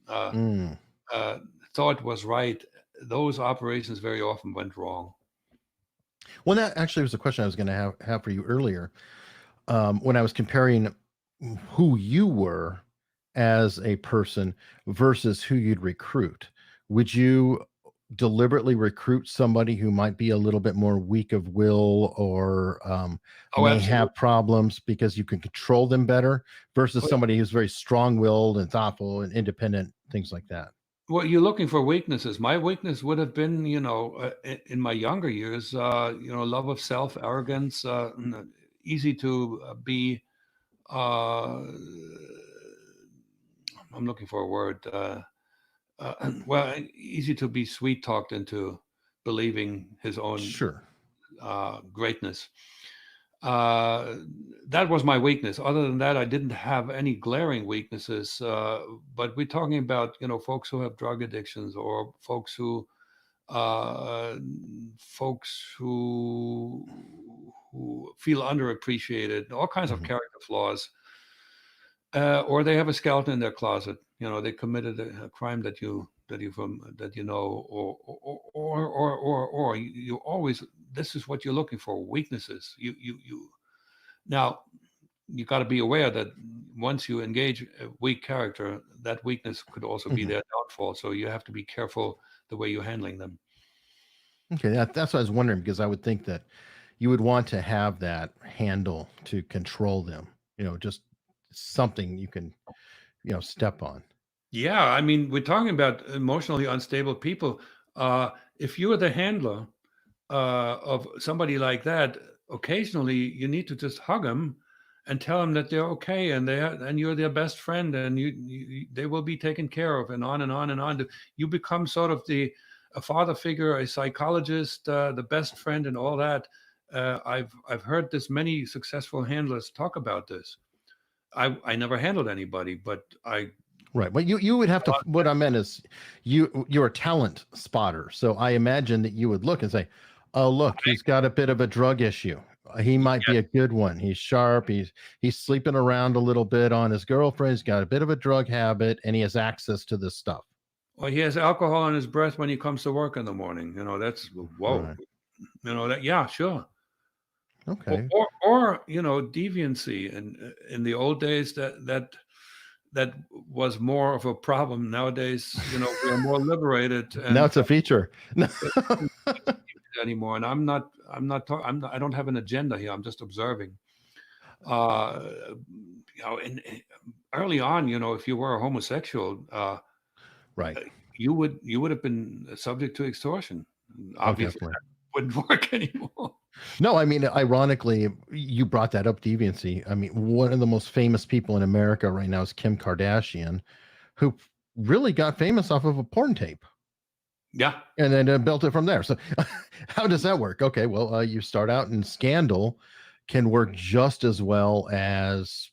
S2: uh,
S1: Mm.
S2: uh, thought was right. Those operations very often went wrong.
S1: Well, that actually was a question I was going to have for you earlier. When I was comparing who you were as a person versus who you'd recruit, would you deliberately recruit somebody who might be a little bit more weak of will or
S2: Oh,
S1: may
S2: absolutely.
S1: have problems because you can control them better versus
S2: Oh,
S1: somebody who's very strong-willed and thoughtful and independent, things like that?
S2: well, you're looking for weaknesses. My weakness would have been, in my younger years, love of self, arrogance, easy to be. Uh, I'm looking for a word. Well, easy to be sweet talked into believing his own
S1: Sure.
S2: greatness. Uh, that was my weakness. Other than that, I didn't have any glaring weaknesses. But we're talking about folks who have drug addictions or uh, folks who feel underappreciated, all kinds of
S1: Mhm.
S2: character flaws, or they have a skeleton in their closet. They committed a crime that you know, or you always, this is what you're looking for, weaknesses. You now you got to be aware that once you engage a weak character, that weakness could also be
S1: Mhm.
S2: their downfall. So you have to be careful the way you're handling them.
S1: Okay, that's what I was wondering because I would think that you would want to have that handle to control them, just something you can, step on.
S2: Yeah, I mean, we're talking about emotionally unstable people. If you're the handler of somebody like that, occasionally you need to just hug them and tell them that they're okay and you're their best friend and they will be taken care of, and on and on and on. You become sort of a father figure, a psychologist, the best friend, and all that. I've heard this many successful handlers talk about this. I never handled anybody, but I
S1: Right. But you would have to. What I meant is, you're a talent spotter. So I imagine that you would look and say, "Oh, look, he's got a bit of a drug issue. He might be a good one. He's sharp. He's sleeping around a little bit on his girlfriend. He's got a bit of a drug habit, and he has access to this stuff."
S2: Well, he has alcohol in his breath when he comes to work in the morning. That's whoa.
S1: Right.
S2: That, yeah, sure.
S1: Okay.
S2: Or deviancy. And in the old days, that was more of a problem. Nowadays, we are more liberated
S1: Now
S2: and
S1: it's a feature.
S2: it isn't anymore. And I don't have an agenda here. I'm just observing. Uh, and early on, if you were a homosexual,
S1: Right.
S2: you would have been subject to extortion.
S1: Oh,
S2: Obviously,
S1: definitely.
S2: that wouldn't work anymore.
S1: No, I mean, ironically, you brought that up, deviancy. I mean, one of the most famous people in America right now is Kim Kardashian, who really got famous off of a porn tape
S2: Yeah.
S1: and then built it from there. So, how does that work? Okay, well, you start out in scandal, can work just as well as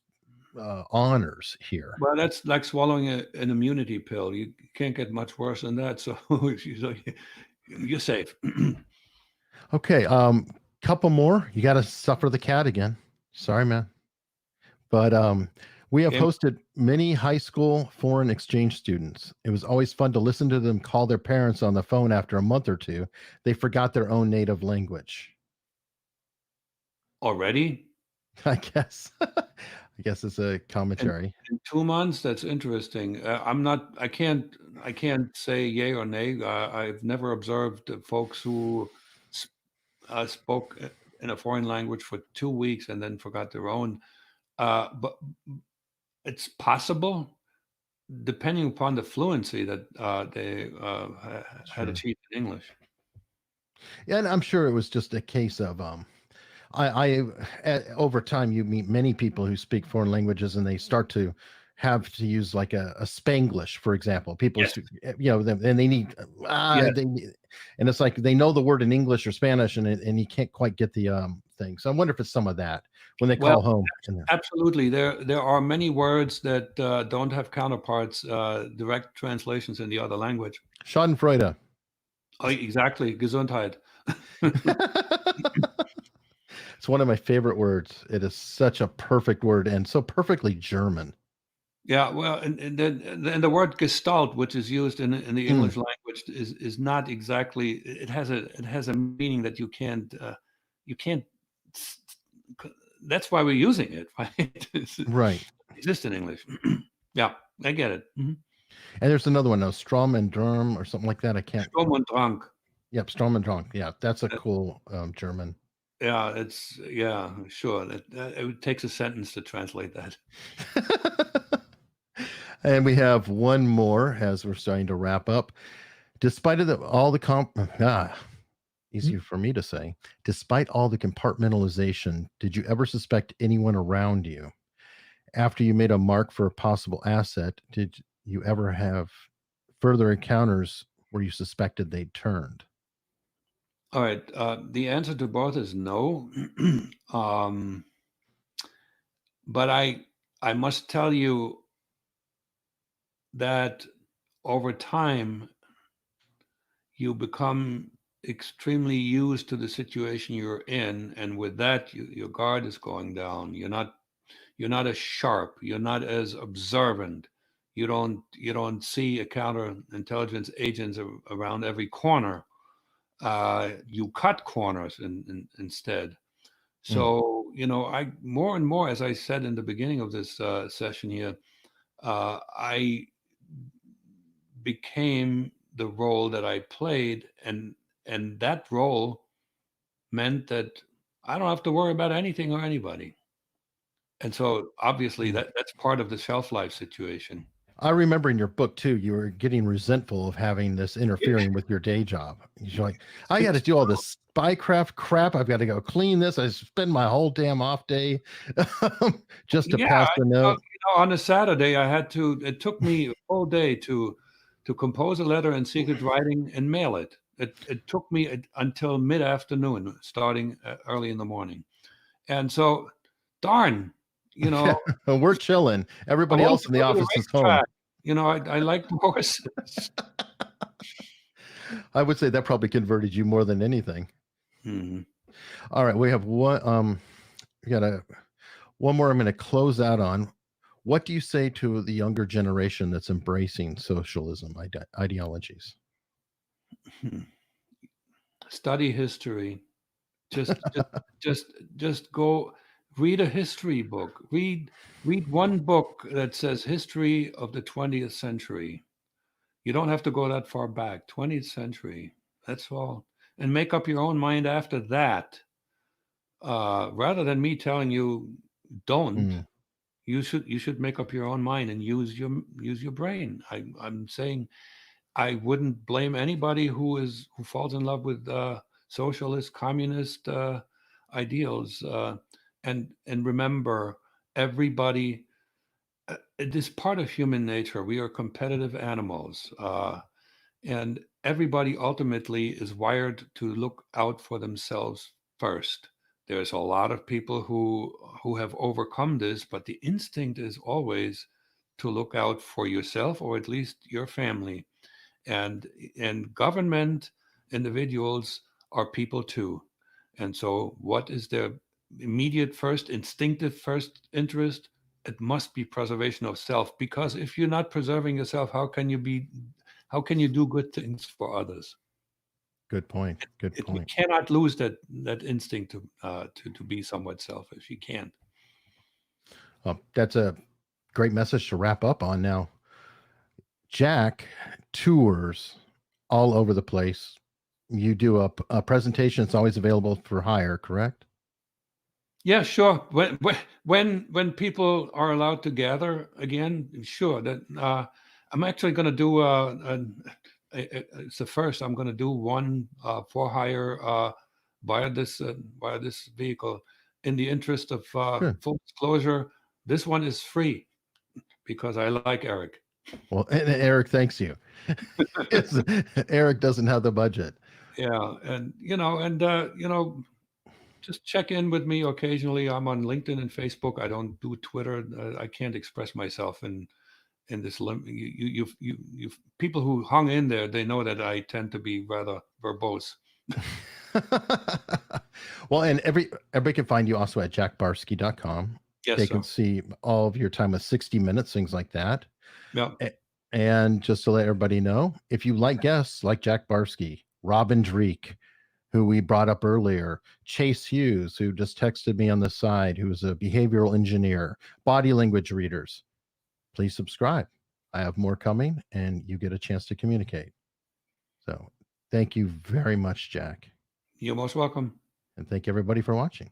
S1: honors here.
S2: Well, that's like swallowing an immunity pill. You can't get much worse than that. So, you're safe.
S1: Okay, couple more. You got to suffer the cat again. Sorry, man. But we have
S2: Game.
S1: hosted many high school foreign exchange students. It was always fun to listen to them call their parents on the phone after a month or two. They forgot their own native language.
S2: Already
S1: I guess. I guess it's a
S2: in,
S1: commentary.
S2: in 2 months. That's interesting. I can't say yay or nay. I've never observed folks who spoke in a foreign language for 2 weeks and then forgot their own. But it's possible, depending upon the fluency that they had
S1: Sure.
S2: achieved in English.
S1: Yeah, and I'm sure it was just a case of over time you meet many people who speak foreign languages and they start to have to use like a Spanglish, for example. People,
S2: Yes.
S1: and they need,
S2: Yes.
S1: and it's like they know the word in English or Spanish, and you can't quite get the thing. So I wonder if it's some of that when they
S2: Well,
S1: call home. In there.
S2: absolutely. There are many words that don't have counterparts, direct translations in the other language.
S1: Schadenfreude.
S2: Oh, exactly. Gesundheit.
S1: It's one of my favorite words. It is such a perfect word and so perfectly German.
S2: Yeah, well, and the word Gestalt, which is used in the English language, is not exactly. It has a meaning that you can't. That's why we're using it, right?
S1: Right.
S2: It exists in English. Yeah, I get it.
S1: And there's another one, Strom and Drum or something like that. I can't.
S2: Sturm und Drang.
S1: Yep, Strom and Drunk. Yeah, that's a cool German.
S2: Yeah, sure. It takes a sentence to translate that.
S1: And we have one more as we're starting to wrap up. Despite all the easier for me to say, despite all the compartmentalization, did you ever suspect anyone around you? After you made a mark for a possible asset, did you ever have further encounters where you suspected they'd turned?
S2: All right. The answer to both is no. But I must tell you that over time, you become extremely used to the situation you're in, and with that, your guard is going down. You're not as sharp. You're not as observant. You don't see a counterintelligence agents around every corner. You cut corners instead. So I more and more, as I said in the beginning of this session here, I became the role that I played, and that role meant that I don't have to worry about anything or anybody. And so obviously that's part of the shelf life situation.
S1: I remember in your book too, you were getting resentful of having this interfering with your day job. You're like, I got to do all this Spycraft crap. I've got to go clean this. I spend my whole damn off day just to pass the note.
S2: On a Saturday, it took me a full day to compose a letter in secret writing and mail it. It took me until mid-afternoon, starting early in the morning. And so, darn,
S1: we're chilling. Everybody else in the office is home.
S2: I like the horses.
S1: I would say that probably converted you more than anything.
S2: Mm-hmm.
S1: All right, we have one. We got one more. I'm going to close out on. What do you say to the younger generation that's embracing socialism ideologies?
S2: Study history. Just go read a history book. Read one book that says history of the 20th century. You don't have to go that far back. 20th century. That's all. And make up your own mind after that. Rather than me telling you don't, you should make up your own mind and use your brain. I'm saying I wouldn't blame anybody who falls in love with socialist, communist ideals. And remember, everybody. It is part of human nature. We are competitive animals, and everybody ultimately is wired to look out for themselves first. There's a lot of people who have overcome this, but the instinct is always to look out for yourself or at least your family. And government individuals are people too. And so what is their immediate first instinctive first interest? It must be preservation of self, because if you're not preserving yourself, how can you do good things for others?
S1: Good point.
S2: You cannot lose that instinct to be somewhat selfish. You can't.
S1: That's a great message to wrap up on. Now, Jack tours all over the place. You do a presentation. It's always available for hire, correct?
S2: Yeah, sure. When people are allowed to gather again, sure. That I'm actually going to do it's the first. I'm going to do one for hire via this vehicle. In the interest of full disclosure, this one is free. because I like Eric.
S1: Well, and Eric thanks you. Eric doesn't have the budget.
S2: Yeah, and just check in with me occasionally. I'm on LinkedIn and Facebook. I don't do Twitter. I can't express myself in this you people who hung in there, they know that I tend to be rather verbose.
S1: Well, and everybody can find you also at jackbarsky.com.
S2: Yes,
S1: They
S2: sir.
S1: can see all of your time with 60 Minutes, things like that.
S2: Yeah.
S1: And just to let everybody know, if you like guests like Jack Barsky, Robin Dreek, who we brought up earlier, Chase Hughes, who just texted me on the side, who's a behavioral engineer, body language readers, please subscribe. I have more coming and you get a chance to communicate. So thank you very much, Jack.
S2: You're most welcome.
S1: And thank everybody for watching.